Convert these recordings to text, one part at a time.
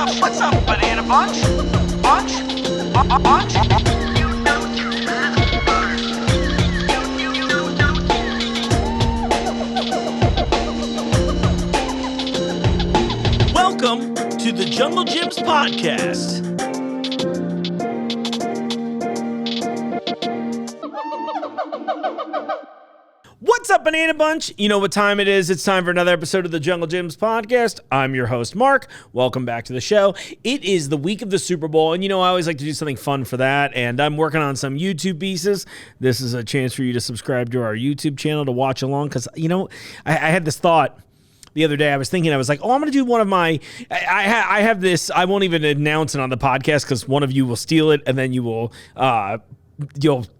What's up, Banana Bunch? Bunch? Welcome to the Jungle Gyms Podcast. What's up, Banana Bunch? You know what time it is. It's time for another episode of the Jungle Gyms Podcast. I'm your host, Mark. Welcome back to the show. It is the week of the Super Bowl, and you know I always like to do something fun for that, and I'm working on some YouTube pieces. This is a chance for you to subscribe to our YouTube channel to watch along, because, you know, I had this thought the other day. I was like, I'm going to do one of my, I have this, I won't even announce it on the podcast because one of you will steal it, and then you'll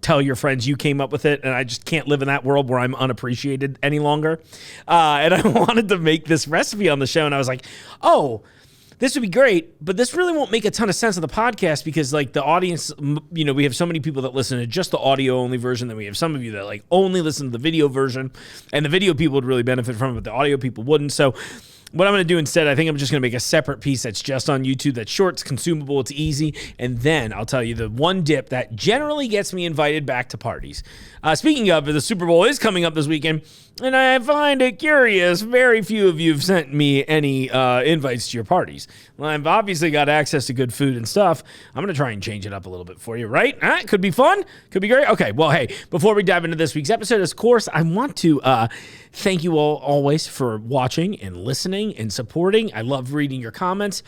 tell your friends you came up with it, and I just can't live in that world where I'm unappreciated any longer. And I wanted to make this recipe on the show, and I was like, oh, this would be great, but this really won't make a ton of sense on the podcast because, like, the audience, you know, we have so many people that listen to just the audio-only version, then we have some of you that, like, only listen to the video version, and the video people would really benefit from it, but the audio people wouldn't. So what I'm going to do instead, I think I'm just going to make a separate piece that's just on YouTube, that's short, it's consumable, it's easy, and then I'll tell you the one dip that generally gets me invited back to parties. Speaking of, the Super Bowl is coming up this weekend, and I find it curious, very few of you have sent me any invites to your parties. Well, I've obviously got access to good food and stuff. I'm going to try and change it up a little bit for you, right? Could be fun. Could be great. Okay, well, hey, before we dive into this week's episode, of course, I want to thank you all always for watching and listening and supporting. I love reading your comments.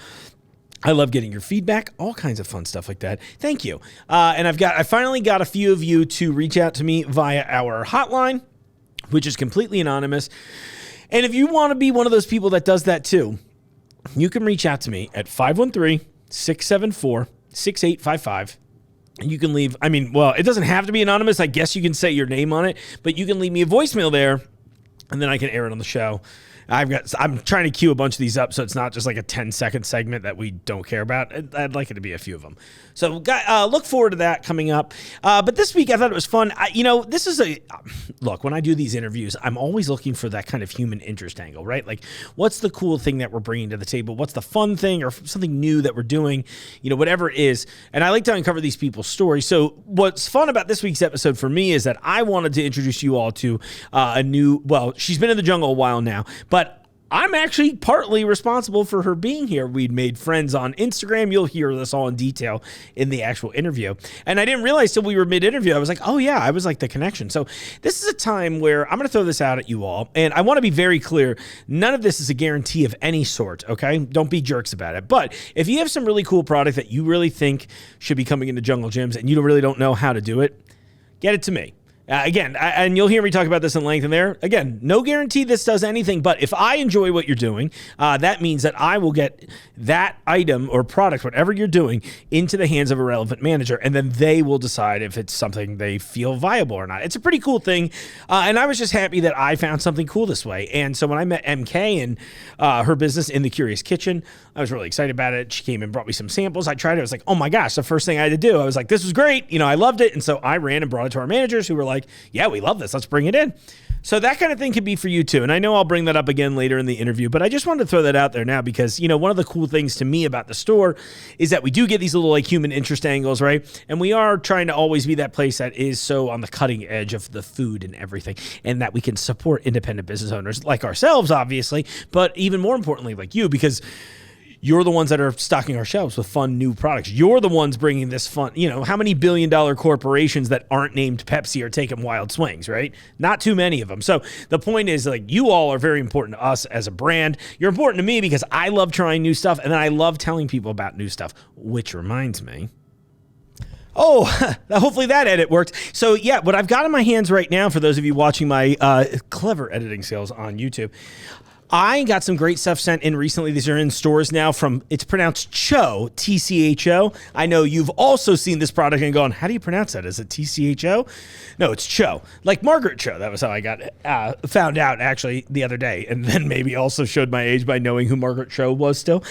I love getting your feedback, all kinds of fun stuff like that. Thank you. And I finally got a few of you to reach out to me via our hotline, which is completely anonymous. And if you want to be one of those people that does that too, you can reach out to me at 513-674-6855. And you can leave, it doesn't have to be anonymous. I guess you can say your name on it, but you can leave me a voicemail there, and then I can air it on the show. I'm trying to queue a bunch of these up so it's not just like a 10-second segment that we don't care about. I'd like it to be a few of them. So look forward to that coming up. But this week I thought it was fun. Look, when I do these interviews, I'm always looking for that kind of human interest angle, right? Like, what's the cool thing that we're bringing to the table? What's the fun thing or something new that we're doing? You know, whatever it is. And I like to uncover these people's stories. So what's fun about this week's episode for me is that I wanted to introduce you all to she's been in the jungle a while now, but I'm actually partly responsible for her being here. We'd made friends on Instagram. You'll hear this all in detail in the actual interview. And I didn't realize till we were mid-interview, I was like, oh yeah, I was like the connection. So this is a time where I'm going to throw this out at you all. And I want to be very clear. None of this is a guarantee of any sort, okay? Don't be jerks about it. But if you have some really cool product that you really think should be coming into Jungle Gyms and you really don't know how to do it, get it to me. And you'll hear me talk about this in length in there. Again, no guarantee this does anything, but if I enjoy what you're doing, that means that I will get that item or product, whatever you're doing, into the hands of a relevant manager, and then they will decide if it's something they feel viable or not. It's a pretty cool thing, and I was just happy that I found something cool this way. And so when I met MK and her business In the Curious Kitchen, I was really excited about it. She came and brought me some samples. I tried it. I was like, oh my gosh, the first thing I had to do, I was like, this was great. You know, I loved it. And so I ran and brought it to our managers who were like, yeah, we love this. Let's bring it in. So that kind of thing could be for you too. And I know I'll bring that up again later in the interview, but I just wanted to throw that out there now because, you know, one of the cool things to me about the store is that we do get these little like human interest angles, right? And we are trying to always be that place that is so on the cutting edge of the food and everything, and that we can support independent business owners like ourselves, obviously, but even more importantly, like you, because you're the ones that are stocking our shelves with fun new products. You're the ones bringing this fun. You know, how many billion-dollar corporations that aren't named Pepsi are taking wild swings, right? Not too many of them. So the point is, like, you all are very important to us as a brand. You're important to me because I love trying new stuff, and then I love telling people about new stuff, which reminds me. Oh, hopefully that edit worked. So yeah, what I've got in my hands right now, for those of you watching my clever editing skills on YouTube, I got some great stuff sent in recently. These are in stores now it's pronounced Cho, T-C-H-O. I know you've also seen this product and gone, how do you pronounce that? Is it T-C-H-O? No, it's Cho. Like Margaret Cho. That was how I got found out actually the other day. And then maybe also showed my age by knowing who Margaret Cho was still.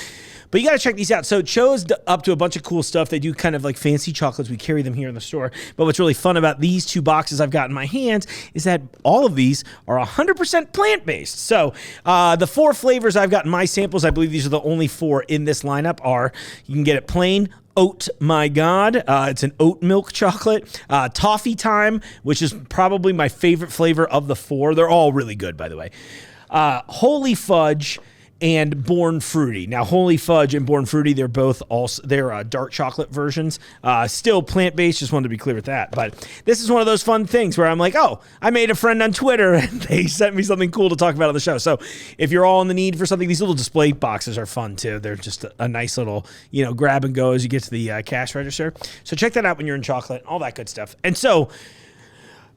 But you got to check these out. So Cho's up to a bunch of cool stuff. They do kind of like fancy chocolates. We carry them here in the store. But what's really fun about these 2 boxes I've got in my hands is that all of these are 100% plant-based. So the 4 flavors I've got in my samples, I believe these are the only 4 in this lineup, are you can get it plain, Oat My God. It's an oat milk chocolate. Toffee Time, which is probably my favorite flavor of the 4. They're all really good, by the way. Holy Fudge and Born Fruity. Now, Holy Fudge and Born Fruity, they're both they're dark chocolate versions. Still plant-based, just wanted to be clear with that. But this is one of those fun things where I'm like, oh, I made a friend on Twitter and they sent me something cool to talk about on the show. So if you're all in the need for something, these little display boxes are fun too. They're just a nice little, grab and go as you get to the cash register. So check that out when you're in chocolate, all that good stuff. And so,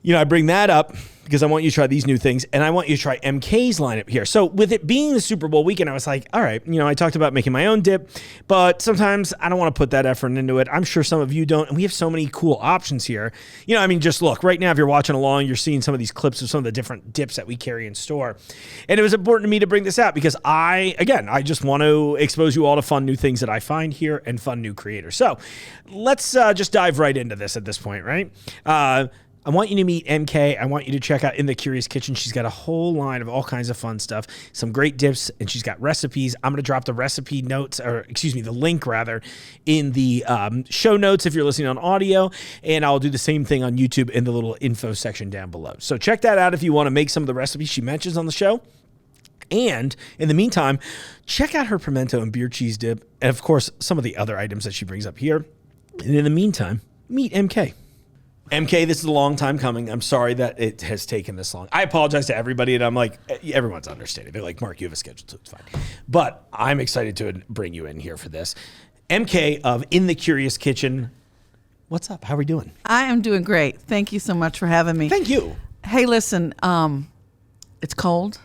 I bring that up because I want you to try these new things, and I want you to try MK's lineup here. So with it being the Super Bowl weekend, I was like, all right, I talked about making my own dip, but sometimes I don't want to put that effort into it. I'm sure some of you don't, and we have so many cool options here. Just look, right now, if you're watching along, you're seeing some of these clips of some of the different dips that we carry in store. And it was important to me to bring this out because I just want to expose you all to fun new things that I find here and fun new creators. So let's just dive right into this at this point, right? I want you to meet MK. I want you to check out In the Curious Kitchen. She's got a whole line of all kinds of fun stuff, some great dips, and she's got recipes. I'm going to drop the recipe notes, the link rather, in the show notes if you're listening on audio, and I'll do the same thing on YouTube in the little info section down below. So check that out if you want to make some of the recipes she mentions on the show. And in the meantime, check out her pimento and beer cheese dip, and of course, some of the other items that she brings up here. And in the meantime, meet MK. MK, this is a long time coming. I'm sorry that it has taken this long. I apologize to everybody, and I'm like, everyone's understanding. They're like, Mark, you have a schedule, so it's fine. But I'm excited to bring you in here for this. MK of In the Curious Kitchen. What's up? How are we doing? I am doing great. Thank you so much for having me. Thank you. Hey, listen, it's cold.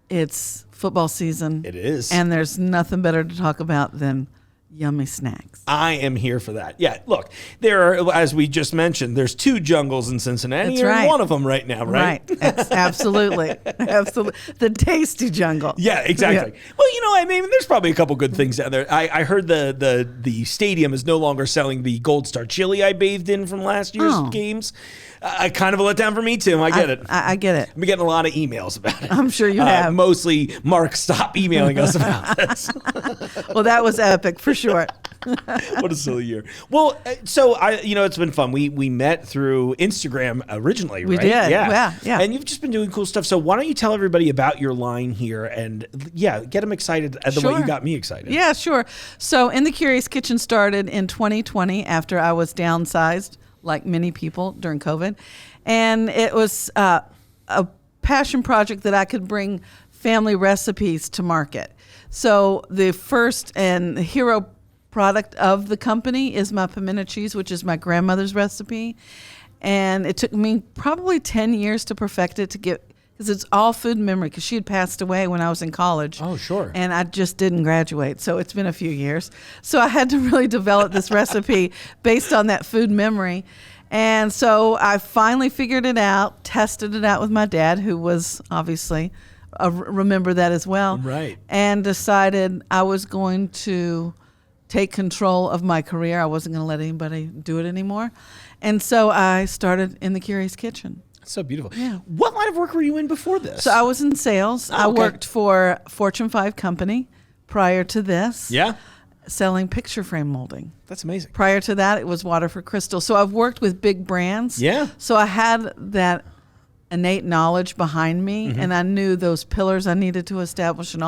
It's football season. It is. And there's nothing better to talk about than yummy snacks. I am here for that. Yeah, look, there are, as we just mentioned, there's 2 jungles in Cincinnati. That's You're right. in one of them right now, right? Right. Absolutely. Absolutely. The tasty jungle. Yeah, exactly. Yeah. Well, there's probably a couple good things down there. I heard the stadium is no longer selling the Gold Star chili I bathed in from last year's games. Kind of a letdown for me, too. I get it. I get it. I've been getting a lot of emails about it. I'm sure you have. Mostly, Mark, stop emailing us about this. Well, that was epic for sure. What a silly year. Well, so it's been fun. We met through Instagram originally, right? We did. Yeah. And you've just been doing cool stuff. So why don't you tell everybody about your line here and get them excited the way you got me excited. Yeah, sure. So In the Curious Kitchen started in 2020 after I was downsized, like many people during COVID. And it was a passion project that I could bring family recipes to market. So the first and hero product of the company is my pimento cheese, which is my grandmother's recipe. And it took me probably 10 years to perfect it, because it's all food memory, because she had passed away when I was in college. Oh, sure. And I just didn't graduate, so it's been a few years. So I had to really develop this recipe based on that food memory. And so I finally figured it out, tested it out with my dad, who was obviously remember that as well. Right. And decided I was going to take control of my career. I wasn't going to let anybody do it anymore. And so I started In the Curious Kitchen. That's so beautiful. Yeah. What line of work were you in before this? So I was in sales. Oh, I okay. worked for a Fortune 5 company prior to this. Yeah. Selling picture frame molding. That's amazing. Prior to that, it was Water for Crystal. So I've worked with big brands. Yeah. So I had that innate knowledge behind me, and I knew those pillars I needed to establish, and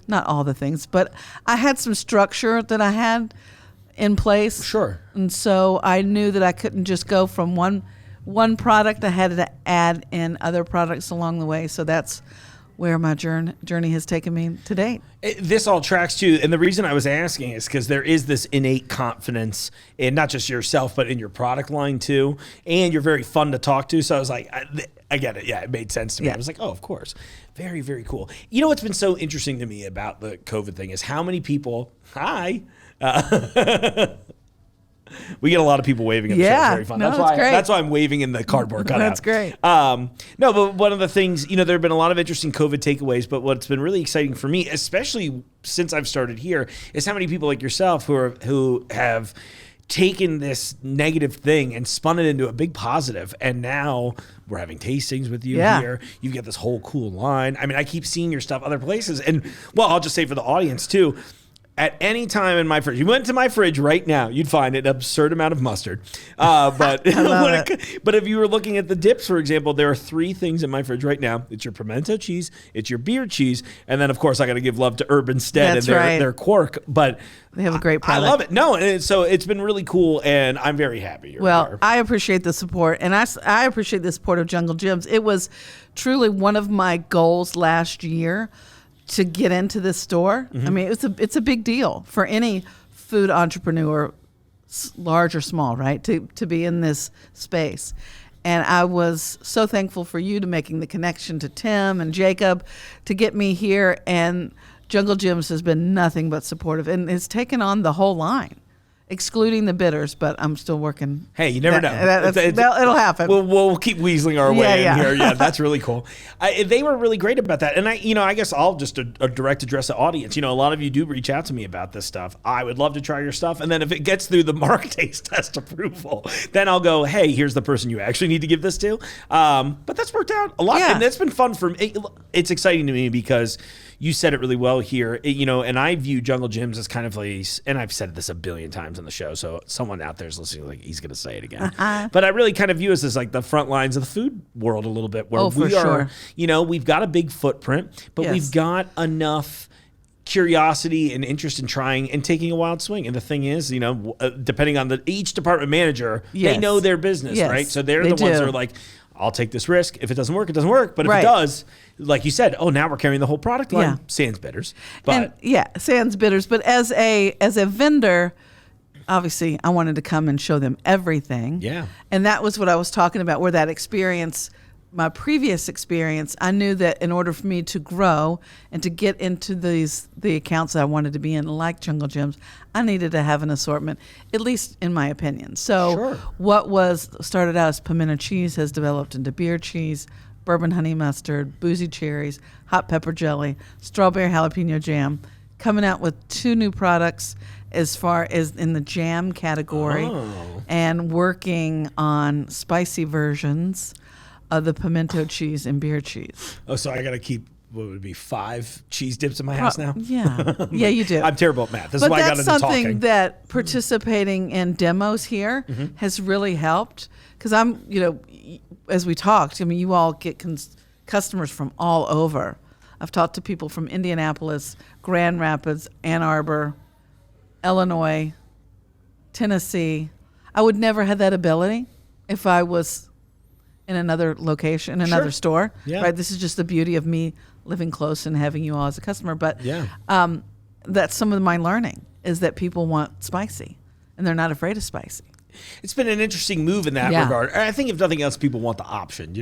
not all the things, but I had some structure that I had in place. Sure. And so I knew that I couldn't just go from one product. I had to add in other products along the way. So that's where my journey has taken me to date. This all tracks too, and the reason I was asking is because there is this innate confidence in not just yourself, but in your product line too, and you're very fun to talk to. So I was like, I get it. Yeah, it made sense to me. Yeah. I was like, oh, of course. Very, very cool. You know what's been so interesting to me about the COVID thing is how many people, We get a lot of people waving at the show. Yeah. It's very fun. No, that's it's why. great. That's why I'm waving in the cardboard cutout. That's great. No, but one of the things, there have been a lot of interesting COVID takeaways. But what's been really exciting for me, especially since I've started here, is how many people like yourself who have taken this negative thing and spun it into a big positive. And now we're having tastings with you here. You get this whole cool line. I mean, I keep seeing your stuff other places. And, well, I'll just say for the audience, too, at any time in my fridge, you went to my fridge right now, you'd find an absurd amount of mustard. But but if you were looking at the dips, for example, there are 3 things in my fridge right now. It's your pimento cheese, it's your beer cheese, and then, of course, I got to give love to Urban Stead and their quark. But they have a great product. I love it. No, and so it's been really cool, and I'm very happy. I appreciate the support, and I appreciate the support of Jungle Gyms. It was truly one of my goals last year to get into this store. I mean, it's a big deal for any food entrepreneur, large or small, right? To be in this space. And I was so thankful for you to making the connection to Tim and Jacob to get me here. And Jungle Gyms has been nothing but supportive and it's taken on the whole line, excluding the bitters, but I'm still working. Hey, you never know. It'll happen. We'll keep weaseling our way in here. Yeah, that's really cool. They were really great about that. And I guess I'll just a direct address the audience. A lot of you do reach out to me about this stuff. I would love to try your stuff. And then if it gets through the Mark taste test approval, then I'll go, hey, here's the person you actually need to give this to. But that's worked out a lot. Yeah. And that's been fun for me. It's exciting to me because you said it really well here, and I view Jungle Gyms as kind of like, and I've said this a billion times on the show, so someone out there is listening, like he's going to say it again. But I really kind of view us as like the front lines of the food world a little bit, where we are, we've got a big footprint, but we've got enough curiosity and interest in trying and taking a wild swing. And the thing is, depending on each department manager, they know their business, right? So they're the ones that are like, I'll take this risk. If it doesn't work, it doesn't work. But if it does, like you said, now we're carrying the whole product line. Sans bitters. But sans bitters. But as a vendor, obviously I wanted to come and show them everything. Yeah. And that was what I was talking about, where that experience, my previous experience, I knew that in order for me to grow and to get into the accounts that I wanted to be in, like Jungle Gyms, I needed to have an assortment, at least in my opinion. So what started out as pimento cheese has developed into beer cheese, bourbon honey mustard, boozy cherries, hot pepper jelly, strawberry jalapeno jam, coming out with 2 new products as far as in the jam category, and working on spicy versions of the pimento cheese and beer cheese. Oh, so I got to keep, what would it be, 5 cheese dips in my house now? Yeah. Yeah, you do. I'm terrible at math. This is why I got into talking. But that's something that participating in demos here has really helped. Because I'm, as we talked, you all get customers from all over. I've talked to people from Indianapolis, Grand Rapids, Ann Arbor, Illinois, Tennessee. I would never have that ability if I was in another location, another store. Yeah. Right. This is just the beauty of me living close and having you all as a customer. But that's some of my learning, is that people want spicy and they're not afraid of spicy. It's been an interesting move in that regard. I think if nothing else, people want the option,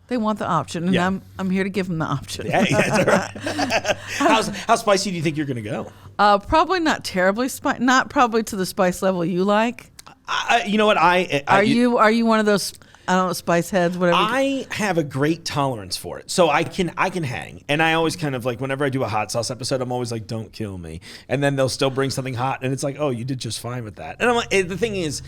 They want the option, and I'm here to give them the option. Yeah, that's right. How spicy do you think you're going to go? Probably not terribly spicy. Not probably to the spice level you like. You know what? Are you one of those, I don't know, spice heads, whatever? I have a great tolerance for it. So I can hang. And I always kind of like, whenever I do a hot sauce episode, I'm always like, don't kill me. And then they'll still bring something hot. And it's like, oh, you did just fine with that. And I'm like, the thing is,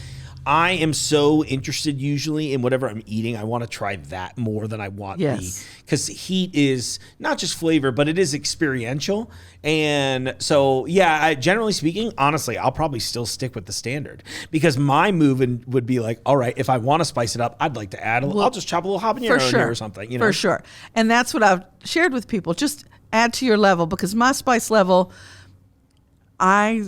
I am so interested usually in whatever I'm eating. I want to try that more than I want because heat is not just flavor, but it is experiential. And so, generally speaking, honestly, I'll probably still stick with the standard, because my move would be like, all right, if I want to spice it up, I'd like to add I'll just chop a little habanero in there or something. For sure. And that's what I've shared with people. Just add to your level, because my spice level, I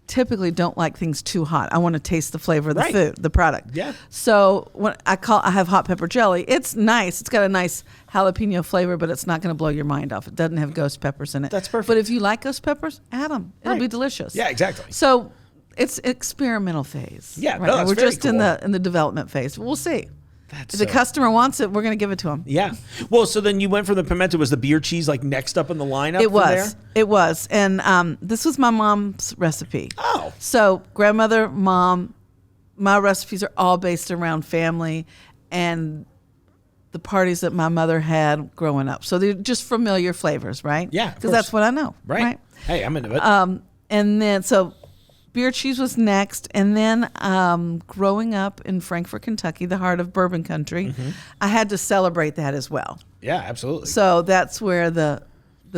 typically don't like things too hot. I want to taste the flavor of the food, the product. Yeah. So when I have hot pepper jelly, it's nice. It's got a nice jalapeno flavor, but it's not going to blow your mind off. It doesn't have ghost peppers in it. That's perfect. But if you like ghost peppers, add them. It'll be delicious. Yeah, exactly. So it's experimental phase. Yeah, right? That's we're very just cool. in the development phase. We'll see. If the customer wants it, we're going to give it to them. Yeah. Well, so then you went from the pimento. Was the beer cheese like next up in the lineup? It was. And this was my mom's recipe. Oh. So grandmother, mom, my recipes are all based around family and the parties that my mother had growing up. So they're just familiar flavors, right? Yeah, of because that's course. what I know. Right. Hey, I'm into it. And then so beer cheese was next, and then growing up in Frankfort, Kentucky, the heart of bourbon country, I had to celebrate that as well. Yeah, absolutely. So that's where the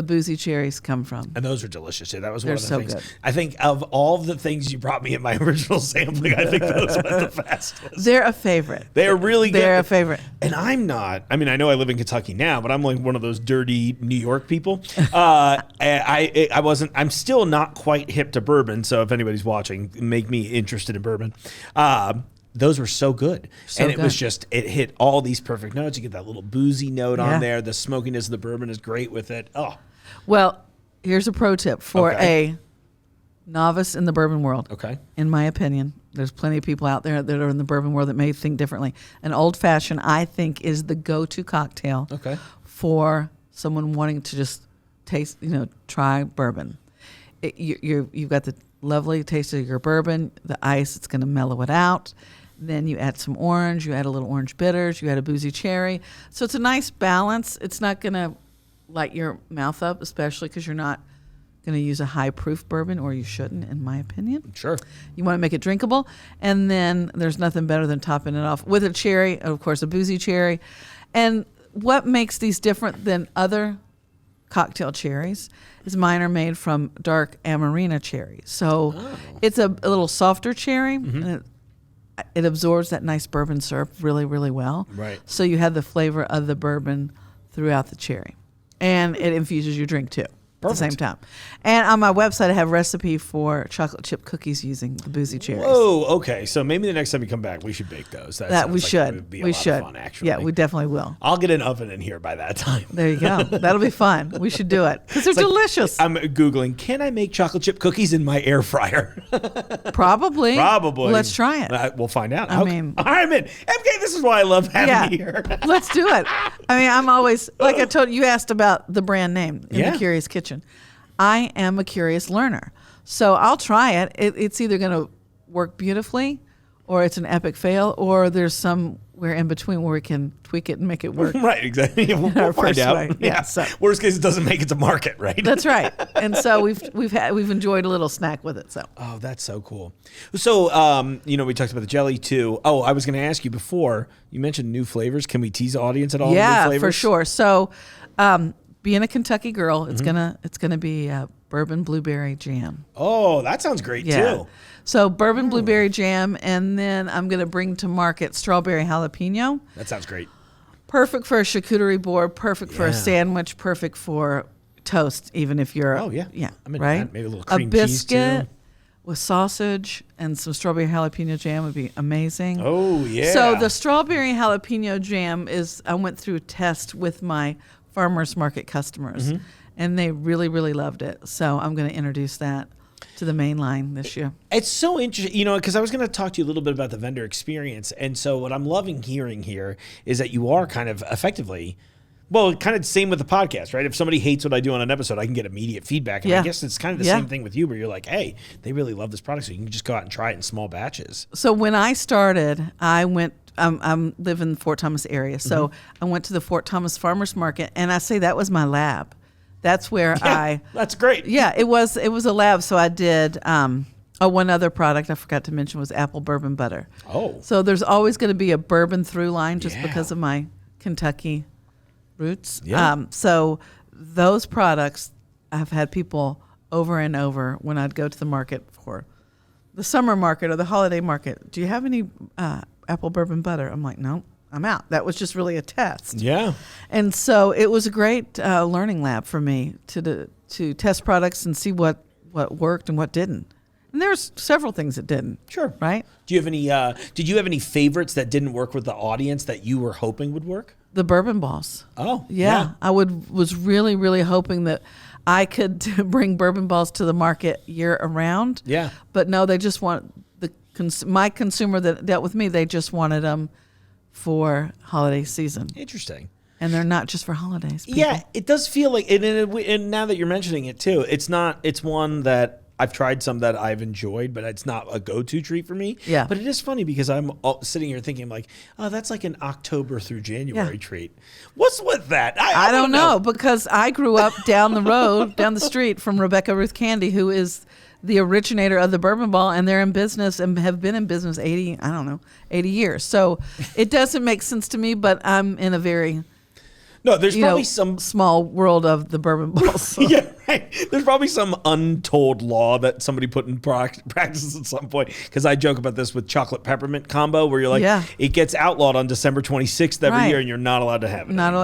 boozy cherries come from. And those are delicious too. That was one They're of the so things. good. I think of all the things you brought me in my original sampling, I think those went the fastest. They're a favorite. They are really good. They're a favorite. And I'm not. I mean, I know I live in Kentucky now, but I'm like one of those dirty New York people. I wasn't. I'm still not quite hip to bourbon. So if anybody's watching, make me interested in bourbon. Those were so good. So and it was good. just, it hit all these perfect notes. You get that little boozy note Yeah. on there. The smokiness of the bourbon is great with it. Oh, Well, here's a pro tip for Okay. a novice in the bourbon world. okay. In my opinion, there's plenty of people out there that are in the bourbon world that may think differently. An old fashioned, I think, is the go-to cocktail Okay. for someone wanting to just taste, try bourbon. You've got the lovely taste of your bourbon, the ice, it's going to mellow it out. Then you add some orange, you add a little orange bitters, you add a boozy cherry. So it's a nice balance. It's not going to light your mouth up, especially because you're not going to use a high proof bourbon, or you shouldn't, in my opinion. Sure. You want to make it drinkable, and then there's nothing better than topping it off with a cherry, of course, a boozy cherry. And what makes these different than other cocktail cherries is mine are made from dark Amarena cherries. So it's a little softer cherry, and it absorbs that nice bourbon syrup really, really well. Right. So you have the flavor of the bourbon throughout the cherry. And it infuses your drink too at the same Perfect. time. And on my website, I have a recipe for chocolate chip cookies using the boozy cherries. Whoa, okay. So maybe the next time you come back, we should bake those. That sounds we like should. It would be a We lot should. of fun, actually. Yeah, we definitely will. I'll get an oven in here by that time. There you go. That'll be fun. We should do it because they're It's like, delicious. I'm Googling, can I make chocolate chip cookies in my air fryer? Probably. Probably. Let's try it. We'll find out. I mean- I'm in. MK, this is why I love having you here. Let's do it. I mean, I'm always, like I told you, you asked about the brand name in Yeah. the Curious Kitchen. I am a curious learner. So I'll try it. It's either going to work beautifully or it's an epic fail, or there's somewhere in between where we can tweak it and make it work. Right, exactly. We'll our find first out. way. Yeah, so- Worst case, it doesn't make it to market, right? That's right. And so we've enjoyed a little snack with it. So Oh, that's so cool. So, we talked about the jelly too. Oh, I was going to ask you before, you mentioned new flavors. Can we tease the audience at all? New yeah, flavors? for sure. So being a Kentucky girl, it's gonna be bourbon blueberry jam. Oh, that sounds great too. So bourbon blueberry jam, and then I'm gonna bring to market strawberry jalapeno. That sounds great. Perfect for a charcuterie board. Perfect for a Yeah. sandwich. Perfect for toast. Even if you're Oh, yeah. yeah, I'm into right. that. Maybe a little cream cheese, biscuit too. with sausage and some strawberry jalapeno jam would be amazing. Oh, yeah. So the strawberry jalapeno jam is, I went through a test with my farmers market customers, Mm-hmm. and they really, really loved it. So I'm going to introduce that to the main line this year. It's so interesting, because I was going to talk to you a little bit about the vendor experience. And so what I'm loving hearing here is that you are kind of effectively, well, kind of the same with the podcast, right? If somebody hates what I do on an episode, I can get immediate feedback. And I Yeah. guess it's kind of the Yeah. same thing with you, where you're like, hey, they really love this product. So you can just go out and try it in small batches. So when I started, I went. I'm live in the Fort Thomas area, so Mm-hmm. I went to the Fort Thomas Farmers Market, and I say that was my lab. That's where That's great. Yeah, it was a lab. So I did. One other product I forgot to mention was apple bourbon butter. Oh. So there's always going to be a bourbon through line just Yeah. because of my Kentucky roots. Yeah. So those products, I've had people over and over when I'd go to the market for the summer market or the holiday market. Do you have any apple bourbon butter? I'm like, no, I'm out. That was just really a test. Yeah. And so it was a great learning lab for me to test products and see what worked and what didn't. And there's several things that didn't. Sure. Right? Do you have any, did you have any favorites that didn't work with the audience that you were hoping would work? The bourbon balls. Oh, Yeah. I was really, really hoping that I could bring bourbon balls to the market year around. Yeah. But no, they just want my consumer that dealt with me, they just wanted them for holiday season. Interesting. And they're not just for holidays. People. Yeah, it does feel like, and now that you're mentioning it too, it's one that I've tried some that I've enjoyed, but it's not a go-to treat for me. Yeah. But it is funny because I'm sitting here thinking like, oh, that's like an October through January treat. What's with that? I don't know, because I grew up down the road, down the street from Rebecca Ruth Candy, who is the originator of the Bourbon Ball, and they're in business and have been in business 80 years. So it doesn't make sense to me, but I'm in a very No, there's probably some small world of the Bourbon Balls. So. yeah, right. There's probably some untold law that somebody put in practice at some point. Because I joke about this with chocolate peppermint combo, where you're like, it gets outlawed on December 26th every year, and you're not allowed to have it. No,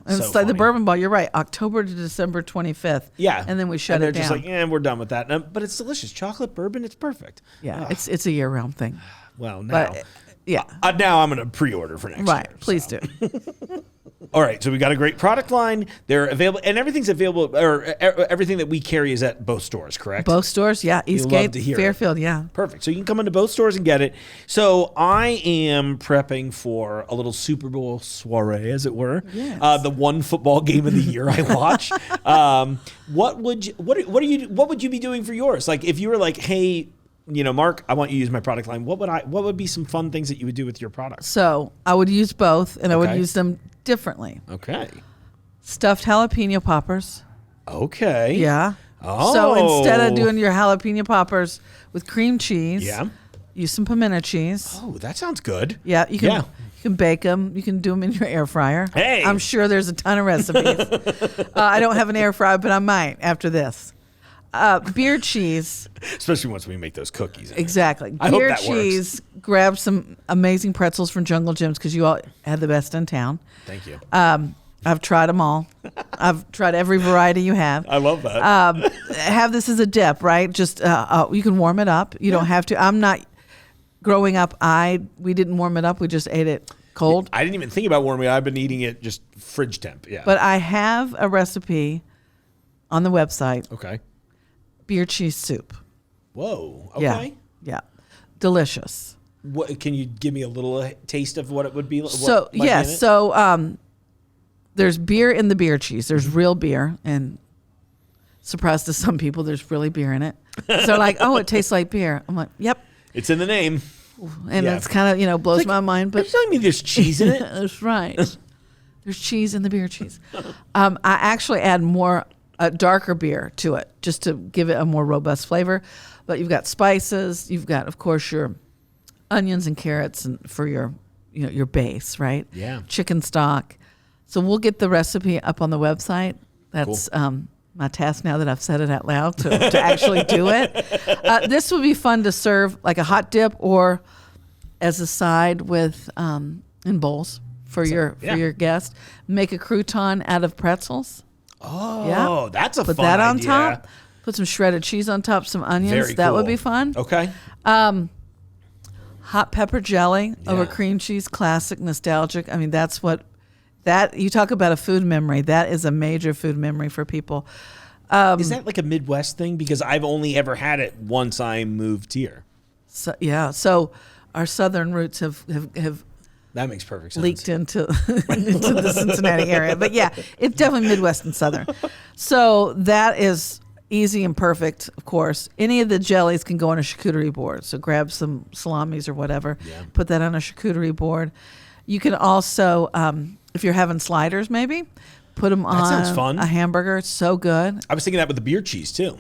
and it's like the Bourbon Ball. You're right, October to December 25th. Yeah, and then we shut it down. They're just like, we're done with that. But it's delicious, chocolate bourbon. It's perfect. Yeah, it's a year-round thing. Well, now, now I'm going to pre-order for next year. Right, please do. All right, so we got a great product line. They're available, and everything's available, or everything that we carry is at both stores, correct? Both stores, yeah. Eastgate, to hear Fairfield, yeah. Perfect. So you can come into both stores and get it. So I am prepping for a little Super Bowl soiree, as it were. Yes. The one football game of the year I watch. What would you be doing for yours? Like if you were like, hey, Mark, I want you to use my product line. What would be some fun things that you would do with your products? So I would use both, and I would use them differently. Okay. Stuffed jalapeno poppers. Okay. Yeah. Oh. So instead of doing your jalapeno poppers with cream cheese, yeah, use some pimento cheese. Oh, that sounds good. Yeah, you can bake them. You can do them in your air fryer. Hey, I'm sure there's a ton of recipes. I don't have an air fryer, but I might after this. Beer cheese. Especially once we make those cookies. Exactly. I Beer hope that cheese. Works. Grab some amazing pretzels from Jungle Jim's because you all had the best in town. Thank you. I've tried them all. I've tried every variety you have. I love that. Have this as a dip, right? Just you can warm it up. You don't have to. I'm not. Growing up, we didn't warm it up. We just ate it cold. I didn't even think about warming it. I've been eating it just fridge temp. Yeah. But I have a recipe on the website. Okay. Beer cheese soup. Whoa. Okay. Yeah. Delicious. What can you give me a little taste of what it would be? So there's beer in the beer cheese. There's real beer, and surprise to some people, there's really beer in it. So like, oh, it tastes like beer. I'm like, yep. It's in the name. And it's kind of blows my mind. But are you telling me there's cheese in it? That's right. There's cheese in the beer cheese. I actually add more. A darker beer to it, just to give it a more robust flavor. But you've got spices. You've got, of course, your onions and carrots, and for your base, right? Yeah. Chicken stock. So we'll get the recipe up on the website. That's cool. My task now that I've said it out loud to actually do it. This would be fun to serve like a hot dip or as a side with in bowls for your guest. Make a crouton out of pretzels. Oh, that's a fun idea. Put that on top. Put some shredded cheese on top, some onions. Very that cool. would be fun. Okay. Hot pepper jelly over cream cheese, classic, nostalgic. I mean, you talk about a food memory. That is a major food memory for people. Is that like a Midwest thing? Because I've only ever had it once I moved here. So our southern roots have that makes perfect sense. Leaked into the Cincinnati area. But yeah, it's definitely Midwest and Southern. So that is easy and perfect, of course. Any of the jellies can go on a charcuterie board. So grab some salamis or whatever, put that on a charcuterie board. You can also, if you're having sliders maybe, put them on a hamburger. It's so good. I was thinking that with the beer cheese too.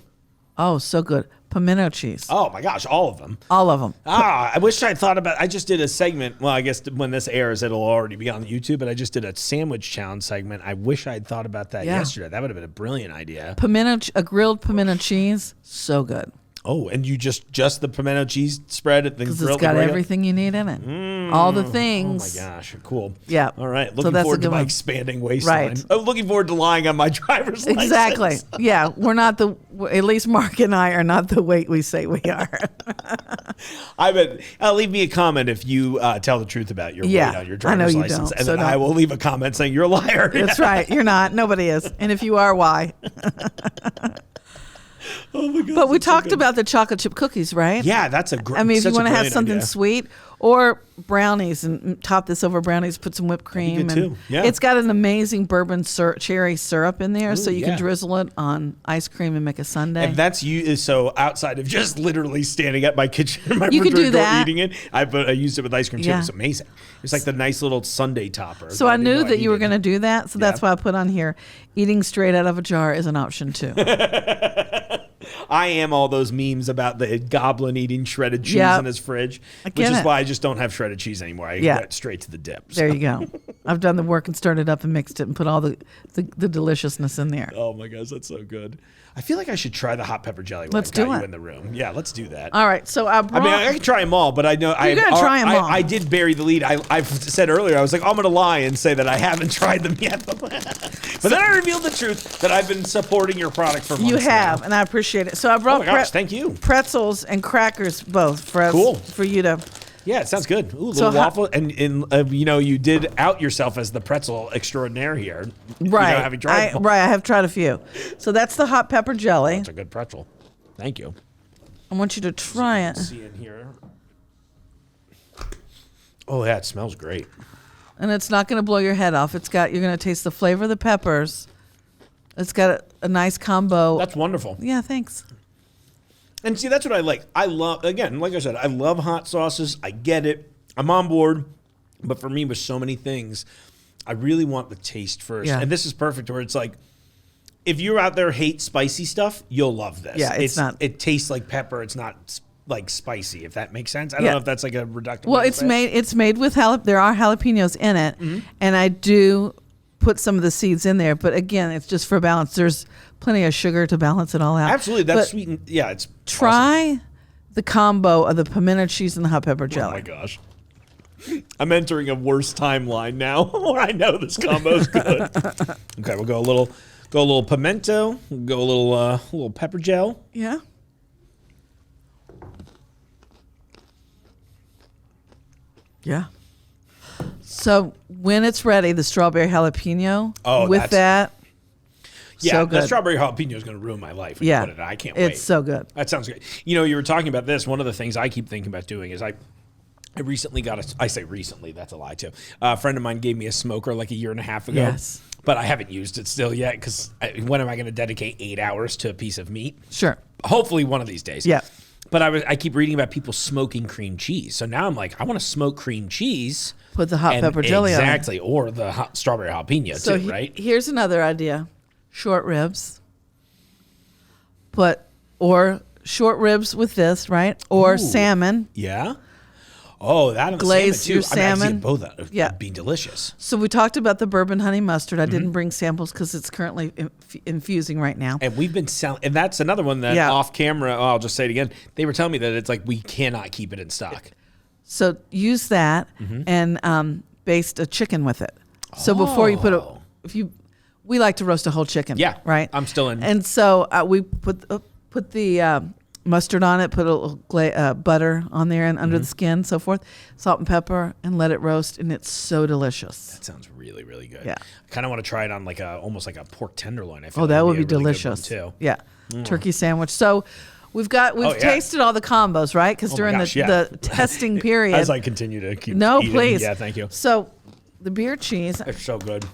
Oh, so good. Pimento cheese. Oh my gosh, all of them. All of them. I wish I'd thought about. I just did a segment. Well, I guess when this airs, it'll already be on YouTube. But I just did a sandwich challenge segment. I wish I'd thought about that yesterday. That would have been a brilliant idea. A grilled pimento cheese, so good. Oh, and you just the pimento cheese spread at the grill. Because it's got everything you need in it. All the things. Oh my gosh, cool. Yeah. All right. Looking forward to my expanding waistline. Right. I'm looking forward to lying on my driver's license. Exactly. Yeah. We're not at least Mark and I are not the weight we say we are. I bet. Leave me a comment if you tell the truth about your weight on your driver's license. And then I will leave a comment saying you're a liar. That's right. You're not. Nobody is. And if you are, why? Oh my God, but we talked about the chocolate chip cookies, right? Yeah, that's a great. I mean, if you want to have something sweet, Or brownies, and top this over brownies. Put some whipped cream. good and too. Yeah. It's got an amazing bourbon cherry syrup in there, so Ooh, you yeah. can drizzle it on ice cream and make a sundae. And that's you. So outside of just literally standing at my kitchen, my You can do refrigerator door that. eating it, I used it with ice cream too. Yeah. It was amazing. It's like the nice little sundae topper. So I didn't knew know that you were needed. going to do that, so that's Yeah. why I put on here. Eating straight out of a jar is an option too. I am all those memes about the goblin eating shredded cheese Yep. in his fridge, I which get is it. why I just don't have shredded cheese anymore. I Yeah. went straight to the dip. There you go. I've done the work and started up and mixed it and put all the deliciousness in there. Oh my gosh, that's so good. I feel like I should try the hot pepper jelly when Let's I've got do you it. in the room. Yeah, let's do that. All right, so I brought. I mean, I can try them all, but I know You're gonna try 'em all. I did bury the lead. I've said earlier, I was like, I'm going to lie and say that I haven't tried them yet. But then I revealed the truth that I've been supporting your product for months You have, now. and I appreciate it. So I brought Oh my gosh, thank you. pretzels and crackers both for us, Cool. for you to. Yeah, it sounds good. Ooh, So little waffle. And you know, you did out yourself as the pretzel extraordinaire here. Right. You know, having tried them. I have tried a few. So that's the hot pepper jelly. It's a good pretzel. Thank you. I want you to try it. See in here. Oh, yeah, it smells great. And it's not going to blow your head off. You're going to taste the flavor of the peppers. It's got a nice combo. That's wonderful. Yeah, thanks. And see, that's what I like. I love, again, like I said, I love hot sauces. I get it. I'm on board. But for me, with so many things, I really want the taste first. Yeah. And this is perfect where it's like, if you're out there hate spicy stuff, you'll love this. Yeah, it's not- It tastes like pepper. It's not like spicy, if that makes sense. I don't Yeah. know if that's like a reductive. Well, way to it's say it. made with there are jalapenos in it, and I do put some of the seeds in there. But again, it's just for balance. There's plenty of sugar to balance it all out. Absolutely. That's But sweet. And, yeah, it's awesome. Try the combo of the pimento cheese and the hot pepper Oh jelly. my gosh. I'm entering a worse timeline now where I know this combo's good. Okay, we'll go a little pimento, we'll go a little pepper gel. Yeah. Yeah. So when it's ready, the strawberry jalapeno with that. Yeah, so that good. strawberry jalapeno is going to ruin my life. When Yeah. you put it in. I can't wait. It's so good. That sounds great. You know, you were talking about this. One of the things I keep thinking about doing is I recently got I say recently, that's a lie too. A friend of mine gave me a smoker like a year and a half ago. Yes. But I haven't used it still yet because when am I going to dedicate 8 hours to a piece of meat? Sure. Hopefully one of these days. Yeah. But I keep reading about people smoking cream cheese. So now I'm like, I want to smoke cream cheese. Put the hot and- pepper jelly on it. Exactly. Or the hot strawberry jalapeno So too, right? here's another idea: short ribs. Or short ribs with this, right? Or Ooh. salmon. Yeah. Oh, that and the Glaze salmon your too. I mean, I salmon. see both that would Yeah. be delicious. So we talked about the bourbon honey mustard. I Mm-hmm. didn't bring samples because it's currently infusing right now. And we've been selling, and that's another one that Yeah. off camera, I'll just say it again. They were telling me that it's like we cannot keep it in stock. So use that Mm-hmm. and baste a chicken with it. So before you put Oh. we like to roast a whole chicken. Yeah, right. I'm still in. And so we put the mustard on it, put a little butter on there and Mm-hmm. under the skin, so forth, salt and pepper, and let it roast, and it's so delicious. That sounds really, really good. Yeah. I kind of want to try it on like almost like a pork tenderloin. I feel Oh, like that would a be really good one, delicious too. Yeah, turkey sandwich. So we've tasted all the combos, right? Because Oh my during gosh, yeah. the testing period. As I continue to keep No, eating. please. Yeah, thank you. So the beer cheese. It's so good.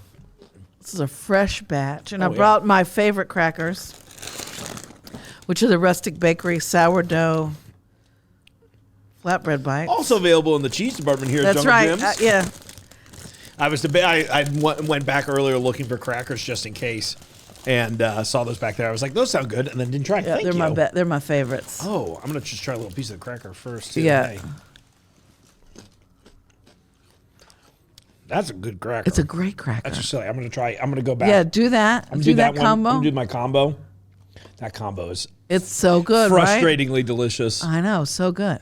This is a fresh batch, and I Oh, yeah. brought my favorite crackers, which are the Rustic Bakery sourdough flatbread bites. Also available in the cheese department here at That's Jungle right. Jim's. Yeah. I went back earlier looking for crackers just in case, and saw those back there. I was like, those sound good, and then didn't try. Yeah, Thank you. they're my favorites. Oh, I'm gonna just try a little piece of the cracker first. Too. Yeah. Hey. That's a good cracker. It's a great cracker. That's just silly. I'm gonna try. I'm gonna go back. Yeah, do that. I'm gonna Do that one. combo. I'm gonna do my combo. That combo is It's so good, right? frustratingly delicious. I know, so good.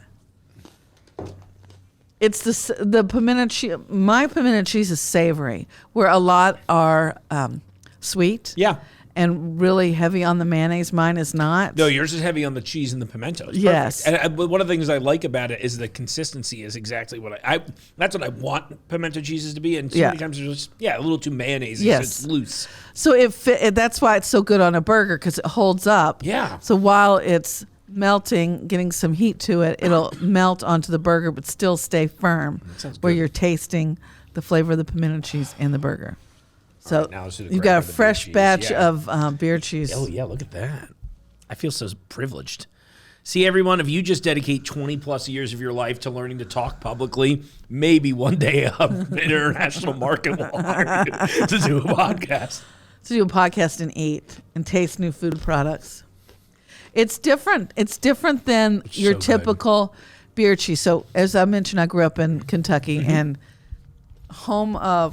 It's the pimento cheese. My pimento cheese is savory, where a lot are sweet. Yeah. And really heavy on the mayonnaise. Mine is not. No, yours is heavy on the cheese and the pimento. It's Yes. perfect. And one of the things I like about it is the consistency is exactly what I that's what I want pimento cheeses to be. And so Yeah. many times they're just, a little too mayonnaise. Yes. It's loose. So that's why it's so good on a burger because it holds up. Yeah. So while it's melting, getting some heat to it, it'll melt onto the burger but still stay firm, sounds where good. you're tasting the flavor of the pimento cheese in the burger. So All right, now let's do the you've crack got a of the beer fresh cheese. batch Yeah. of beer cheese. Oh, yeah, look at that. I feel so privileged. See, everyone, if you just dedicate 20 plus years of your life to learning to talk publicly, maybe one day an international market will hire you to do a podcast. To do a podcast and eat and taste new food products. It's different. It's different than your so good. typical beer cheese. So as I mentioned, I grew up in Kentucky Mm-hmm. and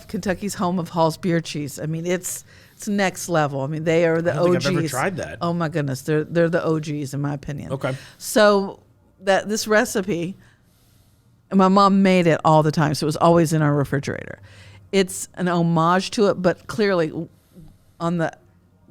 Kentucky's home of Hall's beer cheese. I mean, it's next level. I mean, they are the I don't OGs. think I've ever tried that. Oh my goodness, they're the OGs in my opinion. Okay. So that this recipe, and my mom made it all the time, so it was always in our refrigerator. It's an homage to it, but clearly on the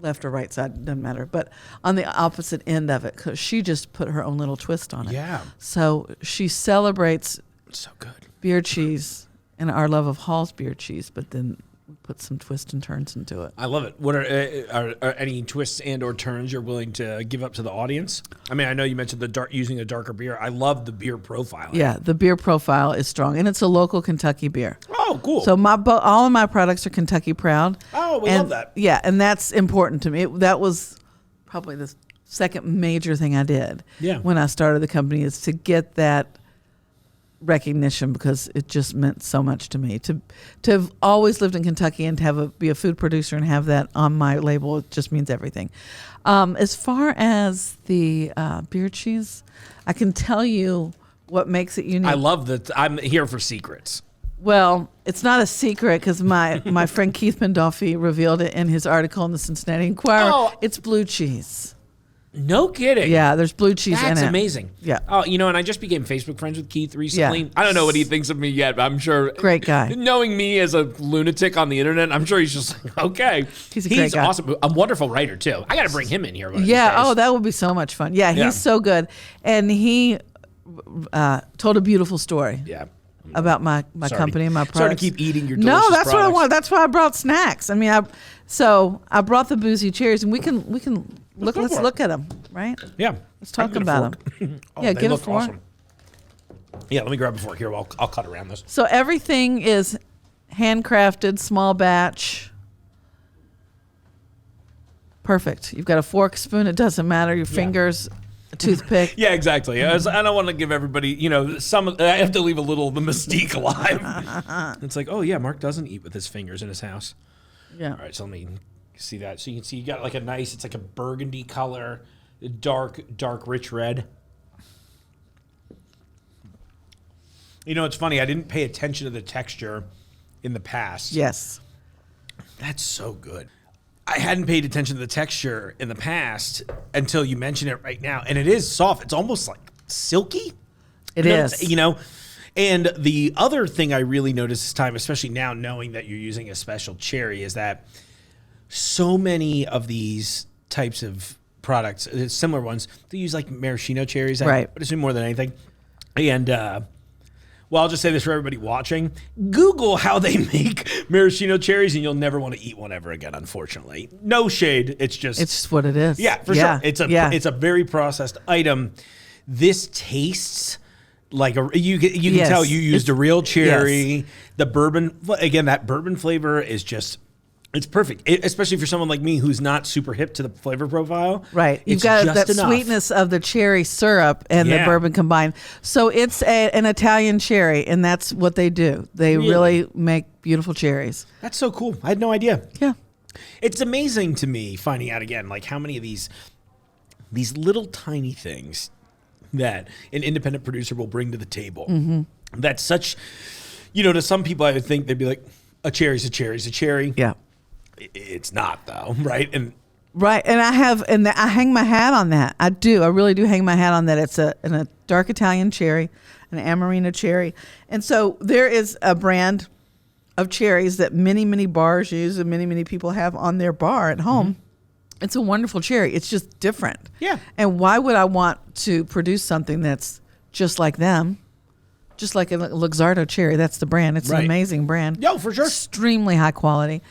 left or right side, doesn't matter, but on the opposite end of it, because she just put her own little twist on it. Yeah. So she celebrates It's so good. beer cheese and our love of Hall's beer cheese, but then we put some twists and turns into it. I love it. What are any twists and or turns you're willing to give up to the audience? I mean, I know you mentioned using a darker beer. I love the beer profile. Yeah, the beer profile is strong, and it's a local Kentucky beer. Oh, cool. So all of my products are Kentucky proud. Oh, we and, love that. Yeah, and that's important to me. That was probably the second major thing I did Yeah. when I started the company, is to get that recognition, because it just meant so much to me. To have always lived in Kentucky and to be a food producer and have that on my label, it just means everything. As far as the beer cheese, I can tell you what makes it unique. I love that. I'm here for secrets. Well, it's not a secret, because my friend Keith Pandolfi revealed it in his article in the Cincinnati Enquirer. Oh. It's blue cheese. No kidding. Yeah, there's blue cheese in it. That's amazing. Yeah. Oh, and I just became Facebook friends with Keith recently. Yeah. I don't know what he thinks of me yet, but I'm sure. Great guy. Knowing me as a lunatic on the internet, I'm sure he's just like, okay. He's a great guy. Awesome. A wonderful writer, too. I got to bring him in here. One of these Yeah. days. Oh, that would be so much fun. Yeah, Yeah. he's so good, and he told a beautiful story. Yeah. About my Sorry. company and my products. Sorry to keep eating your No, delicious that's what I products. want. That's why I brought snacks. I mean, I brought the boozy cherries, and we can look. go Let's for it. look at them, right? Yeah. Let's talk I'll get a about fork. Oh, Yeah, they get a look fork. awesome. Yeah, let me grab a fork here. I'll cut around this. So everything is handcrafted, small batch. Perfect. You've got a fork, spoon. It doesn't matter. Your fingers, a toothpick. Yeah, exactly. I don't want to give everybody, I have to leave a little of the mystique alive. It's like, oh, yeah, Mark doesn't eat with his fingers in his house. Yeah. All right, so let me see that. So you can see you got like it's like a burgundy color, dark, rich red. It's funny. I didn't pay attention to the texture in the past. Yes. That's so good. I hadn't paid attention to the texture in the past until you mention it right now. And it is soft. It's almost like silky. It is. And the other thing I really noticed this time, especially now knowing that you're using a special cherry, is that so many of these types of products, similar ones, they use like maraschino cherries. Right. I would assume more than anything. And, well, I'll just say this for everybody watching. Google how they make maraschino cherries, and you'll never want to eat one ever again, unfortunately. No shade. It's just what it is. yeah, for sure. It's a very processed item. This tastes like you can Yes. tell you used a real cherry. Yes. The bourbon, again, that bourbon flavor is just, it's perfect. Especially for someone like me who's not super hip to the flavor profile. Right. You've It's got just that enough. sweetness of the cherry syrup and the Yeah. bourbon combined. So it's an Italian cherry, and that's what they do. They Really? really make beautiful cherries. That's so cool. I had no idea. Yeah. It's amazing to me finding out again, like how many of these little tiny things that an independent producer will bring to the table. Mm-hmm. That's such, to some people I would think they'd be like, a cherry's a cherry's a cherry. Yeah. It's not though, right? And Right, and I hang my hat on that. I do. I really do hang my hat on that. It's a dark Italian cherry, an Amarena cherry, and so there is a brand of cherries that many bars use and many people have on their bar at home. Mm-hmm. It's a wonderful cherry. It's just different. Yeah. And why would I want to produce something that's just like them? Just like a Luxardo cherry. That's the brand. It's Right. an amazing brand. Yo, for sure. Extremely high quality.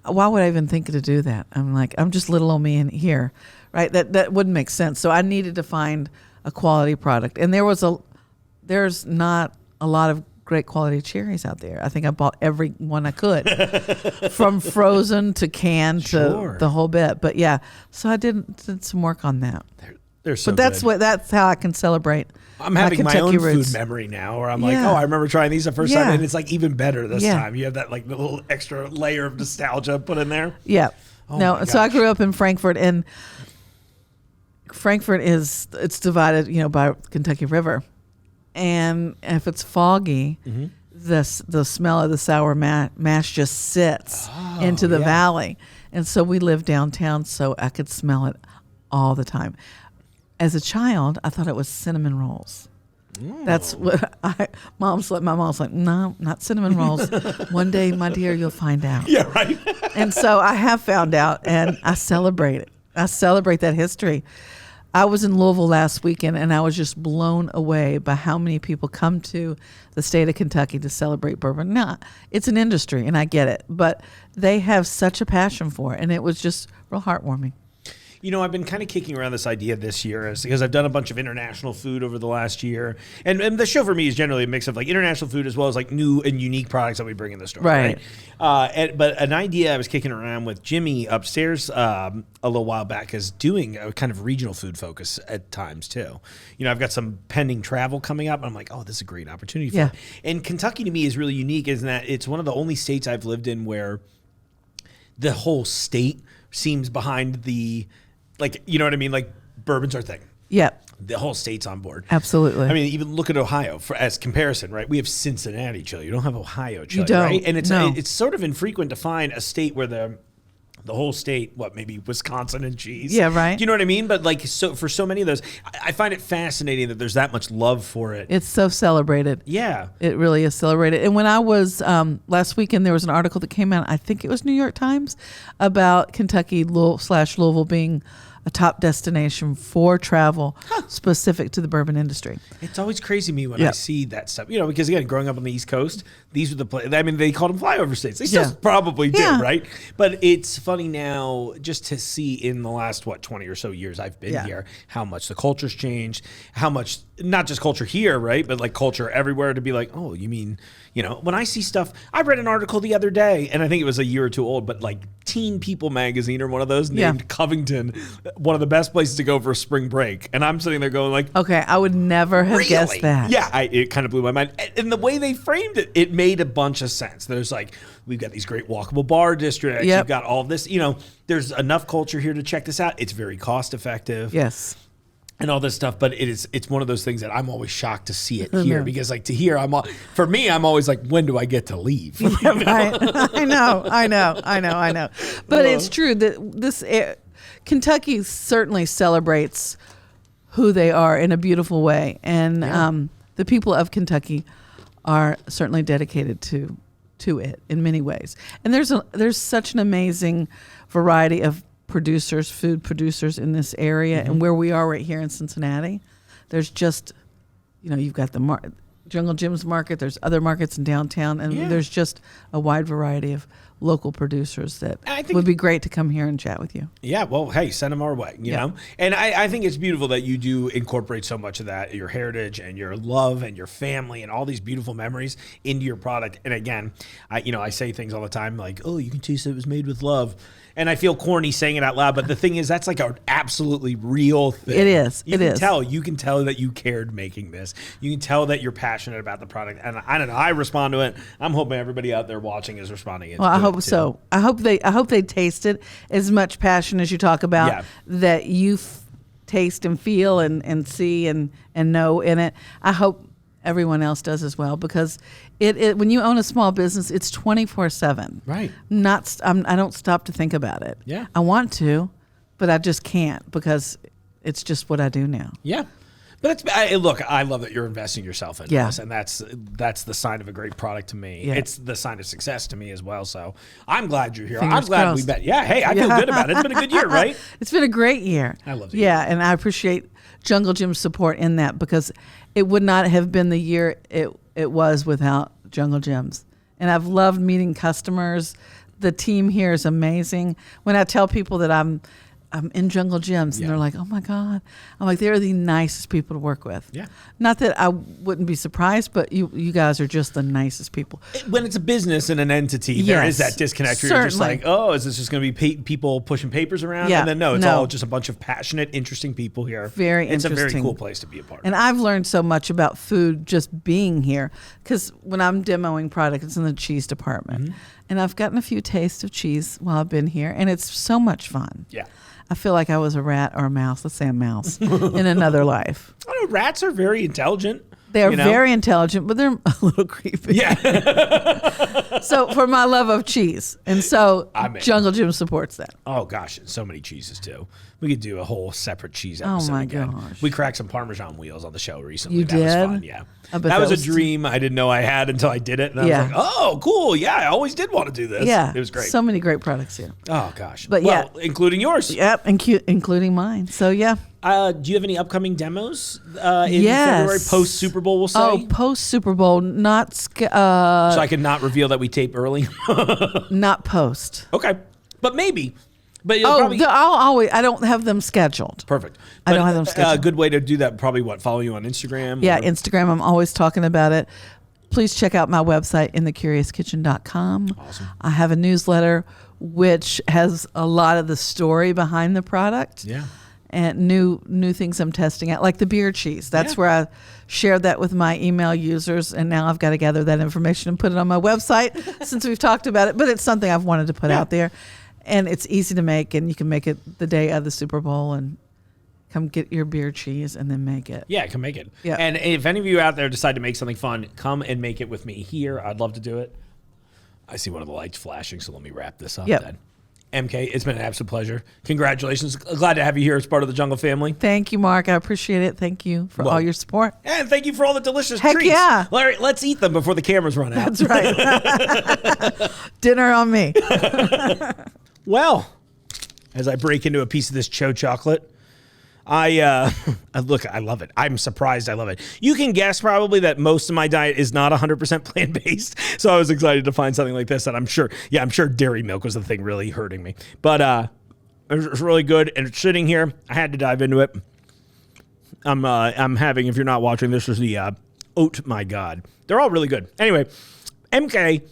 Why would I even think to do that? I'm just little old me in here right? That wouldn't make sense. So I needed to find a quality product, and there's not a lot of great quality cherries out there. I think I bought every one I could, from frozen to canned Sure. to the whole bit. But yeah, so I did some work on that. They're so But that's good. that's how I can celebrate. I'm having my own Kentucky roots. food memory now, where I'm like, Yeah. oh, I remember trying these the first time, Yeah. and it's like even better this Yeah. time. You have that like little extra layer of nostalgia put in there. Yeah. Oh no, my so I gosh. grew up in Frankfort, and Frankfort it's divided, by Kentucky River. And if it's foggy, Mm-hmm. the smell of the sour mash just sits into the yeah. valley. And so we lived downtown, so I could smell it all the time. As a child, I thought it was cinnamon rolls. That's what my mom's like, no, not cinnamon rolls. One day, my dear, you'll find out. Yeah, right. And so I have found out, and I celebrate it. I celebrate that history. I was in Louisville last weekend, and I was just blown away by how many people come to the state of Kentucky to celebrate bourbon. Now, it's an industry, and I get it, but they have such a passion for it, and it was just real heartwarming. I've been kind of kicking around this idea this year because I've done a bunch of international food over the last year. And the show for me is generally a mix of like international food as well as like new and unique products that we bring in the store. Right. But an idea I was kicking around with Jimmy upstairs a little while back is doing a kind of regional food focus at times too. I've got some pending travel coming up, and I'm like, oh, this is a great opportunity for Yeah. it. And Kentucky to me is really unique in that it's one of the only states I've lived in where the whole state seems behind the, like, you know what I mean? Like, bourbon's our thing. Yep, The whole state's on board. absolutely. I mean, even look at Ohio as comparison, right? We have Cincinnati chili. You don't have Ohio chili, don't. right? And it's No. it's sort of infrequent to find a state where the whole state, maybe Wisconsin and cheese. Yeah, right. Do you know what I mean? But like, so for so many of those, I find it fascinating that there's that much love for it. It's so celebrated. Yeah. It really is celebrated. And when I was last weekend, there was an article that came out, I think it was New York Times, about Kentucky Louisville being a top destination for travel specific to the bourbon industry. It's always crazy to me when I Yep. see that stuff, because again, growing up on the East Coast, these were the I mean, they called them flyover states. They still Yeah. probably do, Yeah. right? But it's funny now just to see in the last 20 or so years I've been Yeah. here, how much the culture's changed, how much not just culture here, right, but like culture everywhere. To be like, oh, you mean, when I see stuff. I read an article the other day, and I think it was a year or two old, but like Teen People magazine or one of those Yeah. named Covington one of the best places to go for spring break, and I'm sitting there going like, Okay, I would never have guessed that. yeah, it kind of blew my mind. And the way they framed it, it made a bunch of sense. There's like, we've got these great walkable bar districts. Yep. You've got all of this, there's enough culture here to check this out. It's very cost effective. Yes. And all this stuff, but it's one of those things that I'm always shocked to see it I here know. because like to hear I'm always like, when do I get to leave? Right. I know. But it's true that Kentucky certainly celebrates who they are in a beautiful way, and the people of Kentucky are certainly dedicated to it in many ways. And there's such an amazing variety of food producers in this area, and where we are right here in Cincinnati, there's just, you've got the Jungle Jim's market, there's other markets in downtown, and Yeah. there's just a wide variety of local producers that I think- would be great to come here and chat with you. Yeah, well, hey, send them our way, you know? And I think it's beautiful that you do incorporate so much of that, your heritage and your love and your family and all these beautiful memories into your product. And again, I say things all the time like, oh, you can taste it was made with love. And I feel corny saying it out loud, but the thing is, that's like an absolutely real thing. It is. You It can is. tell. You can tell that you cared making this. You can tell that you're passionate about the product. And I don't know. I respond to it. I'm hoping everybody out there watching is responding. Well, I to it, hope too. so. I hope they taste it as much passion as you talk about, Yeah. that you taste and feel and see and know in it. I hope everyone else does as well, because it when you own a small business, it's 24/7. Right. I don't stop to think about it. Yeah. I want to, but I just can't, because it's just what I do now. Yeah. But look, I love that you're investing yourself in Yeah. this, and that's the sign of a great product to me. Yeah. It's the sign of success to me as well. So I'm glad you're here. Fingers I'm glad we crossed. met. Yeah, hey, I feel good about it. It's been a good year, right? It's been a great year. I love it. Yeah, and I appreciate Jungle Jim's support in that, because it would not have been the year it was without Jungle Jim's. And I've loved meeting customers. The team here is amazing. When I tell people that I'm I'm in Jungle Gyms, and they're like, "Oh my God!" I'm like, "They're the nicest people to work with." Yeah. Not that I wouldn't be surprised, but you guys are just the nicest people. When it's a business and an entity, there is that disconnect where you're just certainly. like, oh, is this just going to be people pushing papers around? Yeah, And then no, it's no. all just a bunch of passionate, interesting people here. Very It's a very interesting. cool place to be a part of. And I've learned so much about food just being here, because when I'm demoing product, it's in the cheese department, Mm-hmm. and I've gotten a few tastes of cheese while I've been here, and it's so much fun. Yeah. I feel like I was a rat or a mouse. Let's say a mouse in another life. I don't know, rats are very intelligent. They're you know? very intelligent, but they're a little creepy. Yeah. So for my love of cheese, and so I'm in. Jungle Gym supports that. Oh gosh, and so many cheeses too. We could do a whole separate cheese Oh, episode my again. gosh. We cracked some Parmesan wheels on the show recently. You that was did? fun, yeah. I bet That was that a was- dream I didn't know I had until I did it. And I Yeah. was like, oh, cool. Yeah, I always did want to do this. Yeah, It was great. So many great products here. Oh gosh. But well, including yours. Yep, including mine. So yeah. Do you have any upcoming demos in Yes. February post Super Bowl? We'll say. Oh, post Super Bowl, not so I could not reveal that we tape early. not post. Okay, but maybe. But you'll Oh, probably I'll always. I don't have them scheduled. perfect. I don't But, have them A scheduled. good way to do that probably follow you on Instagram. Yeah, or- Instagram. I'm always talking about it. Please check out my website, inthecuriouskitchen.com. Awesome. I have a newsletter which has a lot of the story behind the product. Yeah. And new things I'm testing out, like the beer cheese. That's Yeah. where I shared that with my email users, and now I've got to gather that information and put it on my website since we've talked about it. But it's something I've wanted to put Yeah. out there, and it's easy to make, and you can make it the day of the Super Bowl and come get your beer cheese and then make it. Yeah, I can make it. Yeah. And if any of you out there decide to make something fun, come and make it with me here. I'd love to do it. I see one of the lights flashing, so let me wrap this up Yep. then. MK, it's been an absolute pleasure. Congratulations. Glad to have you here as part of the Jungle family. Thank you, Mark. I appreciate it. Thank you for Well, all your support. And thank you for all the delicious Heck treats. yeah. Larry, let's eat them before the cameras run out. That's right. Dinner on me. Well, as I break into a piece of this Cho chocolate, I look, I love it. I'm surprised I love it. You can guess probably that most of my diet is not 100% plant-based. So I was excited to find something like this, and I'm sure dairy milk was the thing really hurting me. But it was really good, and it's sitting here. I had to dive into it. I'm having, if you're not watching, this is the oat my god. They're all really good. Anyway, MK,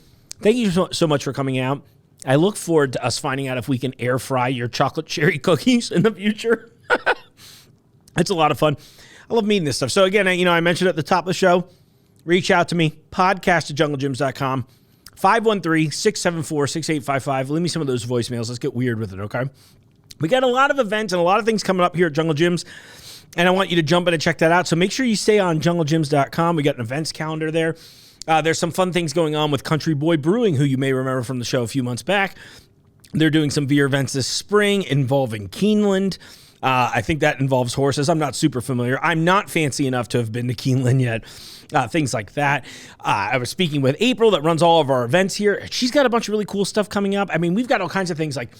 thank you so much for coming out. I look forward to us finding out if we can air fry your chocolate cherry cookies in the future. It's a lot of fun. I love meeting this stuff. So again, I mentioned at the top of the show, reach out to me, podcast@junglegyms.com, 513-674-6855. Leave me some of those voicemails. Let's get weird with it, okay? We got a lot of events and a lot of things coming up here at Jungle Gyms, and I want you to jump in and check that out. So make sure you stay on junglegyms.com. We got an events calendar there. There's some fun things going on with Country Boy Brewing, who you may remember from the show a few months back. They're doing some beer events this spring involving Keeneland. I think that involves horses. I'm not super familiar. I'm not fancy enough to have been to Keeneland yet. Things like that. I was speaking with April that runs all of our events here. She's got a bunch of really cool stuff coming up. I mean, we've got all kinds of things like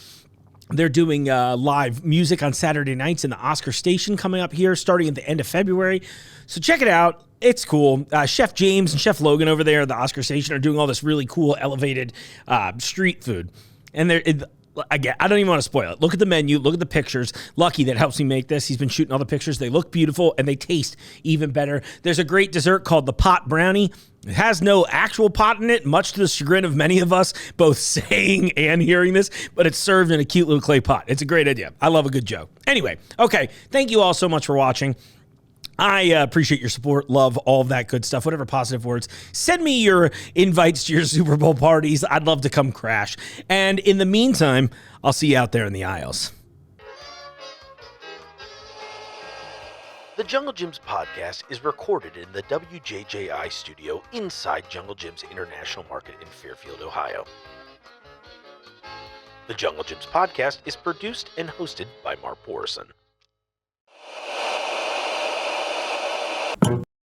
they're doing live music on Saturday nights in the Oscar Station coming up here starting at the end of February. So check it out. It's cool. Chef James and Chef Logan over there at the Oscar Station are doing all this really cool elevated street food. And again, I don't even want to spoil it. Look at the menu. Look at the pictures. Lucky that helps me make this. He's been shooting all the pictures. They look beautiful and they taste even better. There's a great dessert called the pot brownie. It has no actual pot in it, much to the chagrin of many of us, both saying and hearing this, but it's served in a cute little clay pot. It's a great idea. I love a good joke. Anyway, okay. Thank you all so much for watching. I appreciate your support, love, all of that good stuff, whatever positive words. Send me your invites to your Super Bowl parties. I'd love to come crash. And in the meantime, I'll see you out there in the aisles. The Jungle Gyms podcast is recorded in the WJJI studio inside Jungle Gyms International Market in Fairfield, Ohio. The Jungle Gyms podcast is produced and hosted by Mark Borison.